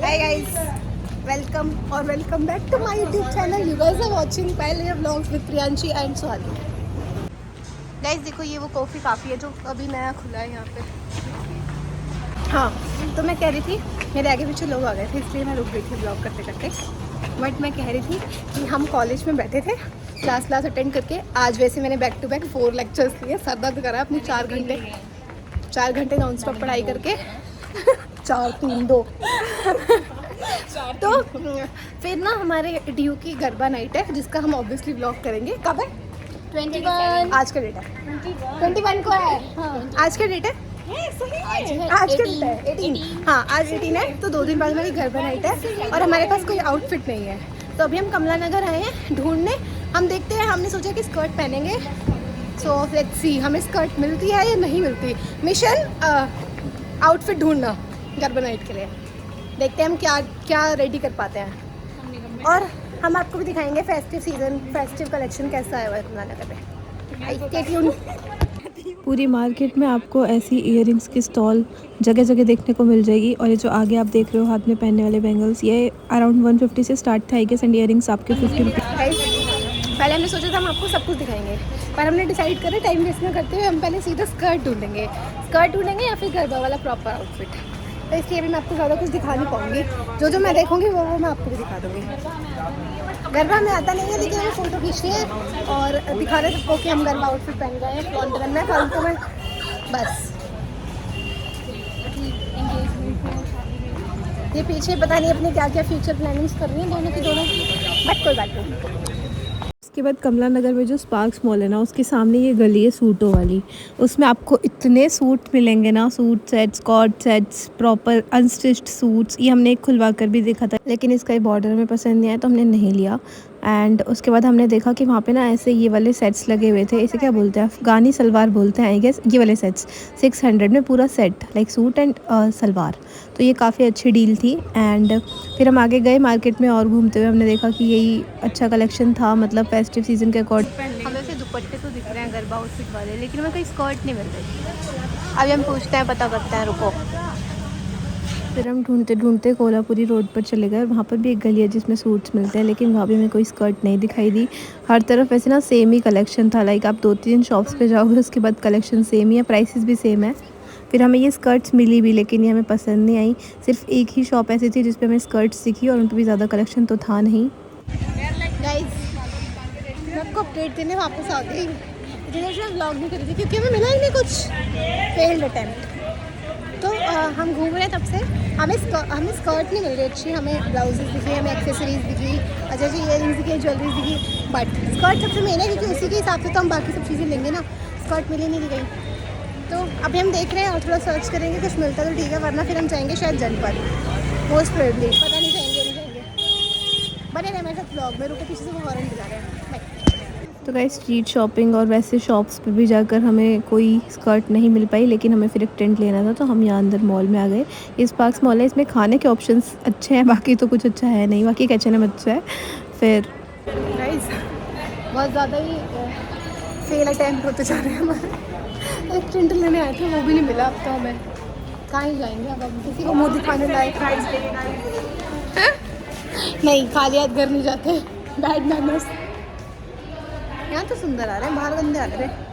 हाय guys, welcome और welcome back to my YouTube channel. You guys are watching पहले vlogs with Priyanshi and Swati. Guys देखो, ये वो coffee काफ़ी है जो अभी नया खुला है यहाँ पे। हाँ, तो मैं कह रही थी मेरे आगे पीछे लोग आ गए थे इसलिए मैं रुक गई थी ब्लॉग करते करते। बट मैं कह रही थी कि हम कॉलेज में बैठे थे क्लास अटेंड करके। आज वैसे मैंने बैक टू बैक 4 लेक्चर्स लिए, सर दर्द करा अपनी 4 घंटे नॉन स्टॉप पढ़ाई करके 4 3 2 तो फिर ना हमारे ड्यू की गरबा नाइट है जिसका हम ऑब्वियसली व्लॉग करेंगे। कब है? 21 आज का डेट है। 21 को है। हाँ, आज का डेट है। आज का डेट है 18। हाँ, आज 18 है तो 2 दिन बाद हमारी गरबा नाइट है और हमारे पास कोई आउटफिट नहीं है। तो अभी हम कमला नगर आए हैं ढूंढने। हम देखते हैं, हमने सोचा कि स्कर्ट पहनेंगे। सो लेट्स सी हमें स्कर्ट मिलती है या नहीं मिलती। मिशन आउटफिट ढूंढना गरबा नाइट के लिए। देखते हैं हम क्या क्या रेडी कर पाते हैं और हम आपको भी दिखाएंगे फेस्टिव कलेक्शन कैसा आया हुआ है कमला नगर में। Stay tune. पूरी मार्केट में आपको ऐसी इयररिंग्स की स्टॉल जगह जगह देखने को मिल जाएगी। और ये जो आगे आप देख रहे हो हाथ में पहनने वाले बैंगल्स, ये अराउंड 150 से स्टार्ट था आई गेस। एंड इयररिंग्स आपके 50 रुपीज़। पहले हमने सोचा था हम आपको सब कुछ दिखाएंगे, पर हमने डिसाइड करें टाइम वेस्ट ना करते हुए हम पहले सीधा स्कर्ट ढूंढेंगे या फिर गरबा वाला प्रॉपर आउटफिट। तो इसलिए अभी मैं आपको ज़्यादा कुछ दिखा नहीं पाऊँगी। जो मैं देखूँगी वो मैं आपको भी दिखा दूँगी। गरबा में आता नहीं है लेकिन हमें फ़ोटो खींचनी है और दिखा रहे सबको कि हम गरबा आउटफिट पहन गए हैं। फ्रंट करना है फालतू में बस। ये पीछे पता नहीं अपने क्या क्या फ्यूचर प्लानिंग्स कर रही हैं दोनों की दोनों, बट कोई बात नहीं। उसके बाद कमला नगर में जो स्पार्क्स मॉल है ना, उसके सामने ये गली है सूटों वाली। उसमें आपको इतने सूट मिलेंगे ना, suit sets, co-ord sets, proper unstitched suits. ये हमने एक खुलवा कर भी देखा था लेकिन इसका ये बॉर्डर में पसंद नहीं आया तो हमने नहीं लिया। एंड उसके बाद हमने देखा कि वहाँ पे ना ऐसे ये वाले सेट्स लगे हुए थे। इसे क्या बोलते हैं? अफगानी सलवार बोलते हैं आई गेस। ये वाले सेट्स 600 में पूरा set, like suit and salwar. तो ये काफ़ी अच्छी डील थी। एंड फिर हम आगे गए मार्केट में और घूमते हुए हमने देखा कि यही अच्छा कलेक्शन था, मतलब फेस्टिव सीजन के अकॉर्डिंग। हमें से दुपट्टे तो दिख रहे हैं गरबा आउटफिट वाले, लेकिन हमें कोई स्कर्ट नहीं मिल रही। अभी हम पूछते हैं, पता करते हैं, रुको। फिर हम ढूंढते ढूंढते कोल्हापुरी रोड पर चले गए। वहाँ पर भी एक गली है जिसमें सूट्स मिलते हैं, लेकिन वहाँ भी हमें कोई स्कर्ट नहीं दिखाई दी। हर तरफ वैसे ना सेम ही कलेक्शन था, लाइक आप 2-3 शॉप्स पे जाओगे उसके बाद कलेक्शन सेम ही है, प्राइसेस भी सेम है। फिर हमें ये स्कर्ट्स मिली भी लेकिन ये हमें पसंद नहीं आई। सिर्फ एक ही शॉप ऐसी थी जिस पे हमें स्कर्ट्स दिखी और उन पर भी ज़्यादा कलेक्शन तो था नहीं। गाइस, मैं आपको अपडेट देने वापस आ गई। इतने से व्लॉग नहीं कर रही थी क्योंकि हमें मिला ही नहीं कुछ। Failed attempt. तो हम घूम रहे हैं तब से। हमें स्कर्ट नहीं मिल रही अच्छी। हमें ब्लाउजेस दिखी, हमें एक्सेसरीज दिखी, अच्छा जी इयरिंग्स दिखी, ज्वेलरीज दिखी। बट स्कर्ट सबसे मेन है क्योंकि उसी के हिसाब से तो हम बाकी सब चीज़ें लेंगे ना। स्कर्ट मिली नहीं दी गई। तो अभी हम देख रहे हैं और थोड़ा सर्च करेंगे, कुछ मिलता तो ठीक है, वरना फिर हम जाएंगे शायद जनपद। मोस्ट प्रोबेबली, पता नहीं जाएंगे नहीं जाएंगे। बने रहे मेरे साथ ब्लॉग में। रुको, पीछे से वो हॉर्न बजा रहे हैं। बाय। तो गाइस, स्ट्रीट शॉपिंग और वैसे शॉप्स पर भी जाकर हमें कोई स्कर्ट नहीं मिल पाई, लेकिन हमें फिर एक टेंट लेना था तो हम यहाँ अंदर मॉल में आ गए। ये स्पार्क्स मॉल है, इसमें खाने के ऑप्शंस अच्छे हैं, बाकी तो कुछ अच्छा है नहीं। बाकी H&M अच्छा है। फिर गाइस, बहुत ज़्यादा ही फेल अटैम्प्ट होते जा रहे हैं हमारे। एक टेंट लेने आए थे, वो भी नहीं मिला। अब तो हमें कहाँ ही जाएंगे। अब हम किसी को मुँह दिखाने लायक नहीं, खाली हाथ घर नहीं जाते। Bad manners. यहाँ तो सुंदर आ रहे हैं, बाहर गंदे आ रहे हैं।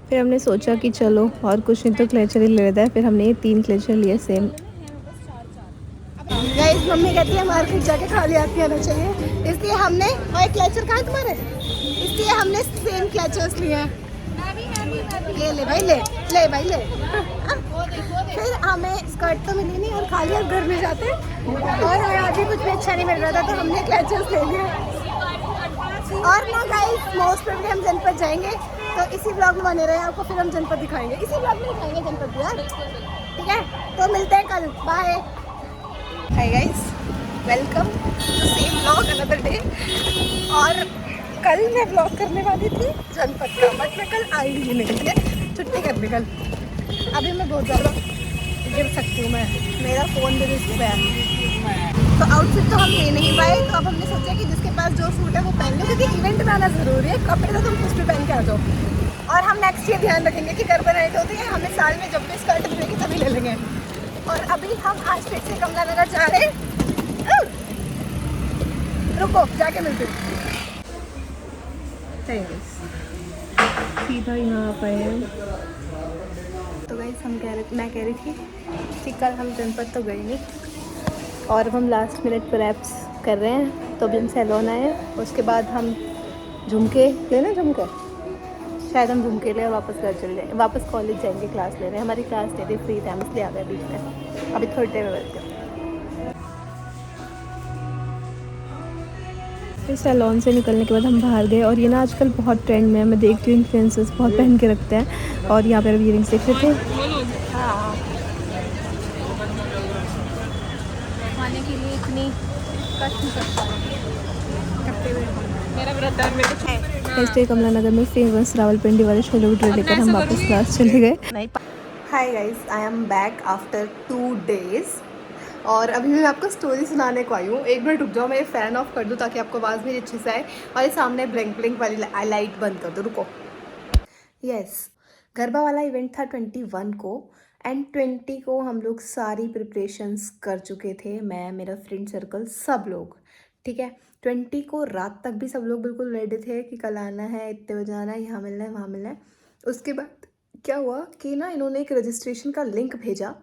फिर हमने सोचा कि चलो और कुछ नहीं तो क्लेचर ही ले लेता है। फिर हमने ये 3 क्लेचर लिए सेम। गाइस, मम्मी कहती है मार्केट जाके खाली हाथ आना चाहिए, इसलिए हमने। और क्लेचर कहाँ है तुम्हारे? इसलिए हमने सेम क्लेचर्स लिए हैं। ले भाई, ले भाई, ले। फिर हमें स्कर्ट तो मिली नहीं और खाली हाथ घर में जाते और हमें आगे कुछ भी अच्छा नहीं मिल रहा था तो हमने क्लेचर्स ले लिए। और ना गाइस, मोस्ट प्रोबेबली हम जनपद जाएंगे तो इसी ब्लॉग में बने रहे। आपको फिर हम जनपद दिखाएंगे, इसी ब्लॉग में दिखाएंगे जनपद यार, ठीक है? तो मिलते हैं कल। Bye. Hi guys, welcome to same blog another day. और कल मैं ब्लॉग करने वाली थी जनपद का, बट मैं कल आई ही नहीं है, छुट्टी करने कल। अभी मैं बहुत ज़्यादा गिर सकती हूँ, मैं मेरा फ़ोन भी रिस्क पे है। तो आउटफिट तो हम ले नहीं पाए, तो अब हमने सोचा कि जिसके पास जो सूट है वो पहन लो, क्योंकि इवेंट में आना ज़रूरी है। कपड़े तो तुम कुछ भी पहन के आ जाओ। और हम नेक्स्ट ईयर ध्यान रखेंगे कि गरबा नाइट होती है, हमें साल में जब भी स्कर्ट मिलेगी तभी ले लेंगे। और अभी हम आज फिर से कमला नगर जा रहे हैं। रुको जाके मिलते हैं। सीधा यहाँ पर है। तो गाइस मैं कह रही थी कि कल हम जनपद तो गए नहीं और अब हम लास्ट मिनट पर ऐप्स कर रहे हैं। तो अभी हम सैलून आए हैं, उसके बाद हम झुमके लेना, झुमके शायद हम झुमके ले और वापस घर चले जाएंगे, वापस कॉलेज जाएंगे क्लास लेने। हमारी क्लास ले रही फ्री टाइम इसलिए आ गए बीच में, अभी थोड़ी देर में मिलते हैं। फिर सैलून से निकलने के बाद हम बाहर गए और ये ना आजकल बहुत ट्रेंड में है, मैं देखती हूँ इन्फ्लुएंसर्स बहुत पहन के रखते हैं। और यहाँ पर इयरिंग्स देख रहे थे। हाँ, खाने के लिए इतनी इसलिए कमला नगर में फेमस रावलपिंडी वाले छोले भटूरे लेकर हम वापस क्लास चले गए। Hi guys, I am back after 2 days और अभी मैं आपको स्टोरी सुनाने को आई हूँ। 1 मिनट रुक जाओ, मैं ये फ़ैन ऑफ कर दूँ ताकि आपको आवाज़ मेरी अच्छे से आए और ये सामने ब्लिंक ब्लिंक वाली लाइट बंद कर दो। रुको। यस, गरबा वाला इवेंट था 21 को एंड 20 को हम लोग सारी प्रिपरेशंस कर चुके थे, मैं, मेरा फ्रेंड सर्कल, सब लोग। ठीक है, 20 को रात तक भी सब लोग बिल्कुल रेडी थे कि कल आना है, इतने बजे आना है, यहाँ मिलना है, वहाँ मिलना है। उसके बाद क्या हुआ कि ना इन्होंने एक रजिस्ट्रेशन का लिंक भेजा,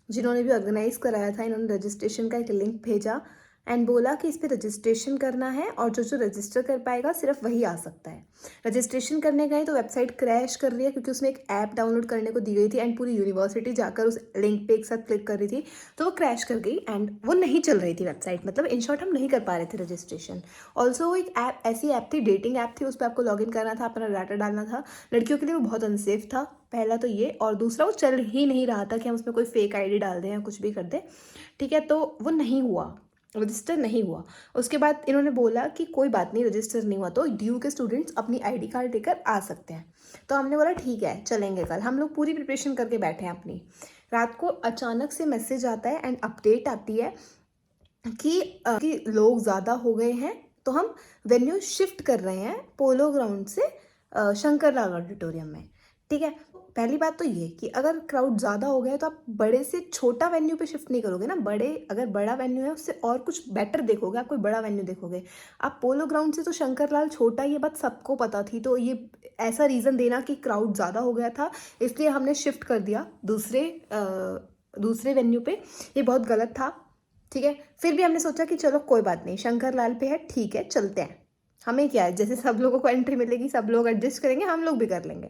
जिन्होंने भी ऑर्गेनाइज़ कराया था इन्होंने रजिस्ट्रेशन का एक लिंक भेजा एंड बोला कि इस पर रजिस्ट्रेशन करना है और जो जो रजिस्टर कर पाएगा सिर्फ वही आ सकता है। रजिस्ट्रेशन करने गए तो वेबसाइट क्रैश कर रही है क्योंकि उसमें एक ऐप डाउनलोड करने को दी गई थी एंड पूरी यूनिवर्सिटी जाकर उस लिंक पे एक साथ क्लिक कर रही थी तो वो क्रैश कर गई एंड वो नहीं चल रही थी वेबसाइट। मतलब इन शॉर्ट हम नहीं कर पा रहे थे रजिस्ट्रेशन। ऑल्सो वो एक ऐप, ऐसी ऐप थी, डेटिंग ऐप थी, उस पर आपको लॉगिन करना था, अपना डाटा डालना था। लड़कियों के लिए वो बहुत अनसेफ था, पहला तो ये, और दूसरा वो चल ही नहीं रहा था कि हम उसमें कोई फेक आईडी डाल दें या कुछ भी कर दें। ठीक है, तो वो नहीं हुआ, रजिस्टर नहीं हुआ। उसके बाद इन्होंने बोला कि कोई बात नहीं, रजिस्टर नहीं हुआ तो ड्यू के स्टूडेंट्स अपनी आईडी कार्ड लेकर आ सकते हैं। तो हमने बोला ठीक है चलेंगे कल। हम लोग पूरी प्रिपरेशन करके बैठे हैं अपनी। रात को अचानक से मैसेज आता है एंड अपडेट आती है कि लोग ज़्यादा हो गए हैं तो हम वेन्यू शिफ्ट कर रहे हैं पोलो ग्राउंड से शंकर लाल ऑडिटोरियम में। ठीक है, पहली बात तो ये कि अगर क्राउड ज़्यादा हो गया तो आप बड़े से छोटा वेन्यू पे शिफ्ट नहीं करोगे ना। अगर बड़ा वेन्यू है उससे और कुछ बेटर देखोगे, आप कोई बड़ा वेन्यू देखोगे। आप पोलो ग्राउंड से तो शंकर लाल छोटा, ये बात सबको पता थी। तो ये ऐसा रीज़न देना कि क्राउड ज़्यादा हो गया था इसलिए हमने शिफ्ट कर दिया दूसरे वेन्यू पे, ये बहुत गलत था। ठीक है, फिर भी हमने सोचा कि चलो कोई बात नहीं, शंकर लाल पे है, ठीक है चलते हैं, हमें क्या है, जैसे सब लोगों को एंट्री मिलेगी सब लोग एडजस्ट करेंगे, हम लोग भी कर लेंगे।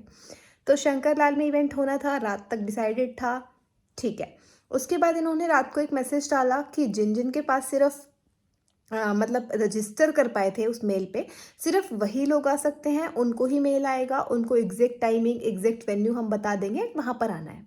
तो शंकर लाल में इवेंट होना था, रात तक डिसाइडेड था। ठीक है, उसके बाद इन्होंने रात को एक मैसेज डाला कि जिन जिन के पास सिर्फ मतलब रजिस्टर कर पाए थे उस मेल पे, सिर्फ वही लोग आ सकते हैं, उनको ही मेल आएगा, उनको एग्जैक्ट टाइमिंग एग्जैक्ट वेन्यू हम बता देंगे, वहाँ पर आना है।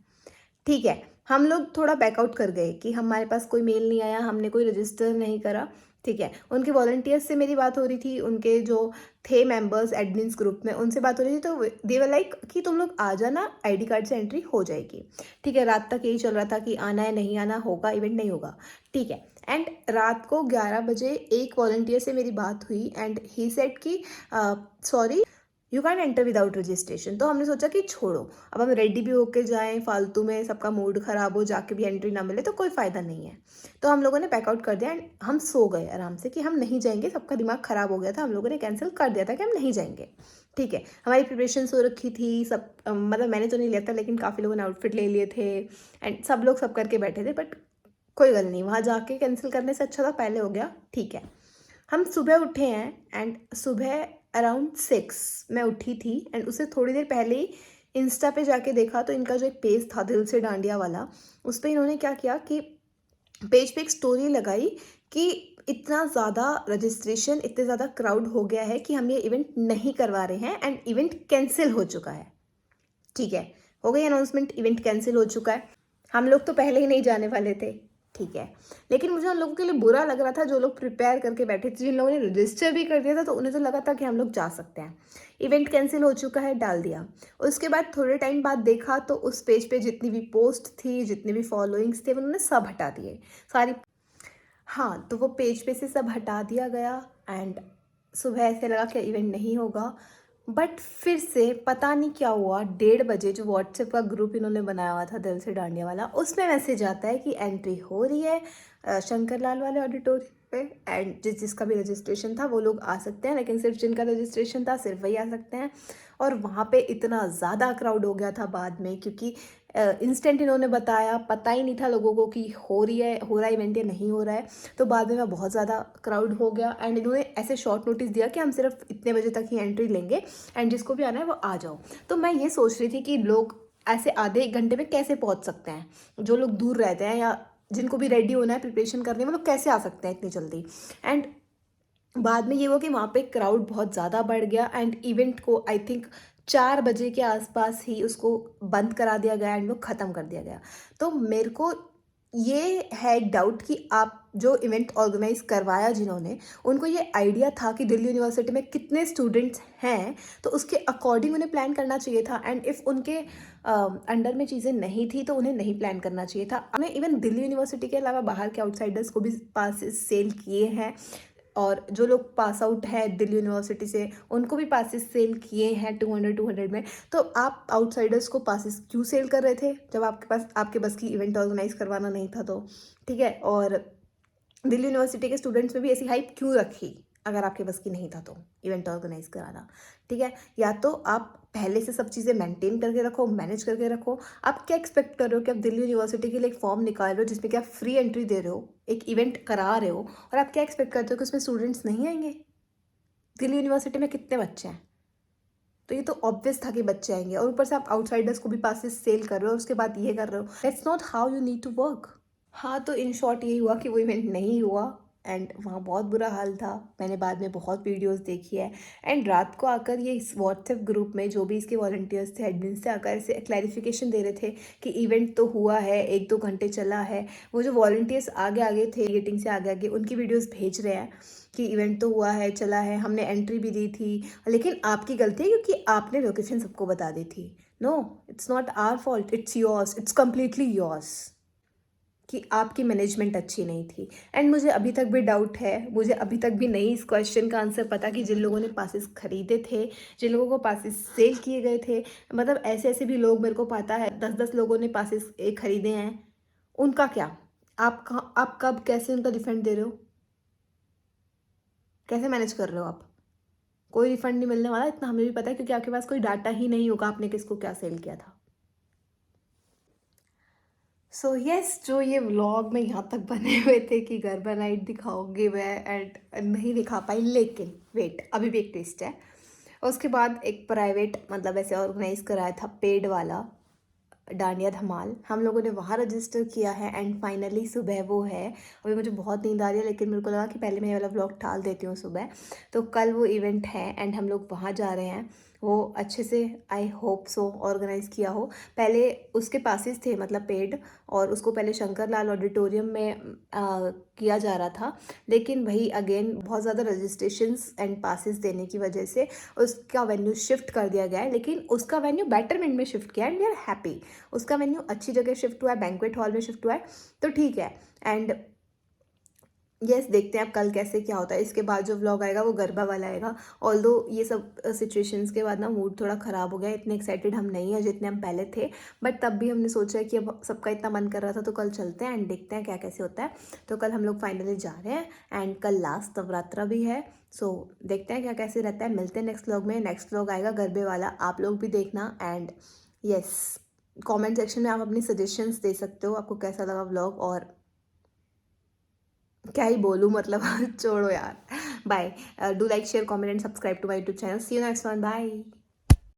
ठीक है, हम लोग थोड़ा बैकआउट कर गए कि हमारे पास कोई मेल नहीं आया, हमने कोई रजिस्टर नहीं करा। ठीक है, उनके वॉलंटियर्स से मेरी बात हो रही थी, उनके जो थे मेंबर्स एडमिन्स ग्रुप में, उनसे बात हो रही थी। तो दे वर लाइक कि तुम लोग आ जाना, आईडी कार्ड से एंट्री हो जाएगी। ठीक है, रात तक यही चल रहा था कि आना है, नहीं आना, होगा इवेंट, नहीं होगा। ठीक है, एंड रात को 11 बजे एक वॉलंटियर से मेरी बात हुई एंड ही सेड कि sorry you can enter without registration. तो हमने सोचा कि छोड़ो, अब हम रेडी भी होके जाएं, फालतू में सबका मूड ख़राब हो, जाके भी एंट्री ना मिले तो कोई फ़ायदा नहीं है। तो हम लोगों ने बैकआउट कर दिया एंड हम सो गए आराम से कि हम नहीं जाएंगे। सबका दिमाग ख़राब हो गया था, हम लोगों ने कैंसिल कर दिया था कि हम नहीं जाएंगे। ठीक है, हमारी प्रिपरेशन हो रखी थी सब, मतलब मैंने तो नहीं लिया था लेकिन काफ़ी लोगों ने आउटफिट ले लिए थे एंड सब लोग सब करके बैठे थे। बट कोई गल नहीं, वहाँ जाके कैंसिल करने से अच्छा था पहले हो गया। ठीक है, हम सुबह उठे हैं एंड सुबह अराउंड 6 मैं उठी थी एंड उससे थोड़ी देर पहले ही इंस्टा पे जाके देखा तो इनका जो एक पेज था दिल से डांडिया वाला, उस पर इन्होंने क्या किया कि पेज पे एक स्टोरी लगाई कि इतना ज़्यादा रजिस्ट्रेशन, इतने ज़्यादा क्राउड हो गया है कि हम ये इवेंट नहीं करवा रहे हैं एंड इवेंट कैंसिल हो चुका है। ठीक है, हो गई अनाउंसमेंट, इवेंट कैंसिल हो चुका है। हम लोग तो पहले ही नहीं जाने वाले थे। ठीक है, लेकिन मुझे उन लोगों के लिए बुरा लग रहा था जो लोग प्रिपेयर करके बैठे थे, जिन लोगों ने रजिस्टर भी कर दिया था तो उन्हें तो लगा था कि हम लोग जा सकते हैं। इवेंट कैंसिल हो चुका है, डाल दिया। उसके बाद थोड़े टाइम बाद देखा तो उस पेज पे जितनी भी पोस्ट थी, जितने भी फॉलोइंग्स थे, उन्होंने सब हटा दिए सारी। हाँ, तो वो पेज पे से सब हटा दिया गया एंड सुबह ऐसे लगा कि इवेंट नहीं होगा। बट फिर से पता नहीं क्या हुआ, 1:30 बजे जो व्हाट्सएप का ग्रुप इन्होंने बनाया हुआ था दिल से डांडिया वाला, उसमें मैसेज आता है कि एंट्री हो रही है शंकर लाल वाले ऑडिटोरियम पे, एंड जिसका भी रजिस्ट्रेशन था वो लोग आ सकते हैं, लेकिन सिर्फ जिनका रजिस्ट्रेशन था सिर्फ वही आ सकते हैं। और वहाँ पे इतना ज़्यादा क्राउड हो गया था बाद में, क्योंकि इंस्टेंट इन्होंने बताया, पता ही नहीं था लोगों को कि हो रहा है इवेंट या नहीं हो रहा है। तो बाद में बहुत ज़्यादा क्राउड हो गया एंड इन्होंने ऐसे शॉर्ट नोटिस दिया कि हम सिर्फ इतने बजे तक ही एंट्री लेंगे एंड जिसको भी आना है वो आ जाओ। तो मैं ये सोच रही थी कि लोग ऐसे आधे एक घंटे में कैसे पहुंच सकते हैं, जो लोग दूर रहते हैं या जिनको भी रेडी होना है, प्रिपरेशन करनी है, वो लोग कैसे आ सकते हैं इतनी जल्दी। एंड बाद में ये हुआ कि वहाँ पे क्राउड बहुत ज़्यादा बढ़ गया एंड इवेंट को आई थिंक 4 बजे के आसपास ही उसको बंद करा दिया गया एंड वो ख़त्म कर दिया गया। तो मेरे को ये है एक डाउट कि आप जो इवेंट ऑर्गेनाइज करवाया जिन्होंने, उनको ये आइडिया था कि दिल्ली यूनिवर्सिटी में कितने स्टूडेंट्स हैं, तो उसके अकॉर्डिंग उन्हें प्लान करना चाहिए था। एंड इफ़ उनके अंडर में चीज़ें नहीं थी तो उन्हें नहीं प्लान करना चाहिए था। उन्हें इवन दिल्ली यूनिवर्सिटी के अलावा बाहर के आउटसाइडर्स को भी पासेस सेल किए हैं, और जो लोग पास आउट है दिल्ली यूनिवर्सिटी से उनको भी पासेस सेल किए हैं 200 में। तो आप आउटसाइडर्स को पासेस क्यों सेल कर रहे थे जब आपके पास आपके बस की इवेंट ऑर्गेनाइज करवाना नहीं था? तो ठीक है। और दिल्ली यूनिवर्सिटी के स्टूडेंट्स में भी ऐसी हाइप क्यों रखी अगर आपके बस की नहीं था तो इवेंट ऑर्गेनाइज कराना? ठीक है, या तो आप पहले से सब चीज़ें मेंटेन करके रखो, मैनेज करके रखो। आप क्या एक्सपेक्ट कर रहे हो कि आप दिल्ली यूनिवर्सिटी के लिए एक फॉर्म निकाल रहे हो जिसमें कि आप फ्री एंट्री दे रहे हो, एक इवेंट करा रहे हो, और आप क्या एक्सपेक्ट करते हो कि उसमें स्टूडेंट्स नहीं आएंगे? दिल्ली यूनिवर्सिटी में कितने बच्चे हैं? तो ये तो ऑब्वियस था कि बच्चे आएंगे, और ऊपर से आप आउटसाइडर्स को भी पासेस सेल कर रहे हो और उसके बाद ये कर रहे हो। That's not how you need to work. हाँ, तो इन शॉर्ट यही हुआ कि वो इवेंट नहीं हुआ एंड वहाँ बहुत बुरा हाल था। मैंने बाद में बहुत वीडियोस देखी है एंड रात को आकर ये इस व्हाट्सएप ग्रुप में जो भी इसके वॉलंटियर्स थे, एडमिन से आकर ऐसे क्लैरिफिकेशन दे रहे थे कि इवेंट तो हुआ है, 1-2 घंटे चला है। वो जो वॉलंटियर्स आगे आगे थे, गेटिंग से आगे आगे, उनकी वीडियोज़ भेज रहे हैं कि इवेंट तो हुआ है, चला है, हमने एंट्री भी दी थी, लेकिन आपकी गलती है क्योंकि आपने लोकेशन सबको बता दी थी। No, it's not our fault, it's yours, it's completely yours कि आपकी मैनेजमेंट अच्छी नहीं थी। एंड मुझे अभी तक भी डाउट है, मुझे अभी तक भी नहीं इस क्वेश्चन का आंसर पता कि जिन लोगों ने पासेस खरीदे थे, जिन लोगों को पासेस सेल किए गए थे, मतलब ऐसे ऐसे भी लोग मेरे को पता है 10-10 लोगों ने पासेस खरीदे हैं, उनका क्या? आप कब कैसे उनका रिफंड दे रहे हो? कैसे मैनेज कर रहे हो आप? कोई रिफंड नहीं मिलने वाला, इतना हमें भी पता है, क्योंकि आपके पास कोई डाटा ही नहीं होगा आपने किसको क्या सेल किया था। सो यस, जो ये व्लॉग में यहाँ तक बने हुए थे कि गरबा नाइट दिखाओगे मैं, एंड नहीं दिखा पाई, लेकिन वेट, अभी भी एक ट्विस्ट है। उसके बाद एक प्राइवेट, मतलब ऐसे ऑर्गेनाइज कराया था पेड वाला डांडिया धमाल, हम लोगों ने वहाँ रजिस्टर किया है एंड फाइनली सुबह वो है। अभी मुझे बहुत नींद आ रही है, लेकिन मेरे को लगा कि पहले मैं ये वाला व्लॉग डाल देती हूँ सुबह। तो कल वो इवेंट है एंड हम लोग वहाँ जा रहे हैं। वो अच्छे से, आई होप सो, ऑर्गेनाइज़ किया हो। पहले उसके पासेस थे, मतलब पेड, और उसको पहले शंकर लाल ऑडिटोरियम में किया जा रहा था, लेकिन वही अगेन बहुत ज़्यादा रजिस्ट्रेशंस एंड पासेस देने की वजह से उसका वेन्यू शिफ्ट कर दिया गया है। लेकिन उसका वेन्यू बेटरमेंट में शिफ्ट किया एंड वी आर हैप्पी। उसका वेन्यू अच्छी जगह शिफ्ट हुआ है, बैंक्वेट हॉल में शिफ्ट हुआ है, तो ठीक है। एंड यस, देखते हैं अब कल कैसे क्या होता है। इसके बाद जो व्लॉग आएगा वो गरबा वाला आएगा। ऑल्दो ये सब सिचुएशंस के बाद ना मूड थोड़ा ख़राब हो गया, इतने एक्साइटेड हम नहीं हैं जितने हम पहले थे, बट तब भी हमने सोचा है कि अब सबका इतना मन कर रहा था तो कल चलते हैं एंड देखते हैं क्या कैसे होता है। तो कल हम लोग फाइनली जा रहे हैं एंड कल लास्ट नवरात्रा भी है। सो देखते हैं क्या कैसे रहता है। मिलते हैं नेक्स्ट व्लॉग में। नेक्स्ट व्लॉग आएगा गरबे वाला, आप लोग भी देखना। एंड यस, कमेंट सेक्शन में आप अपनी सजेशंस दे सकते हो, आपको कैसा लगा व्लॉग, और क्या ही बोलूँ, मतलब छोड़ो यार। Bye, do like, share, comment and subscribe to my YouTube channel. See you next one, bye.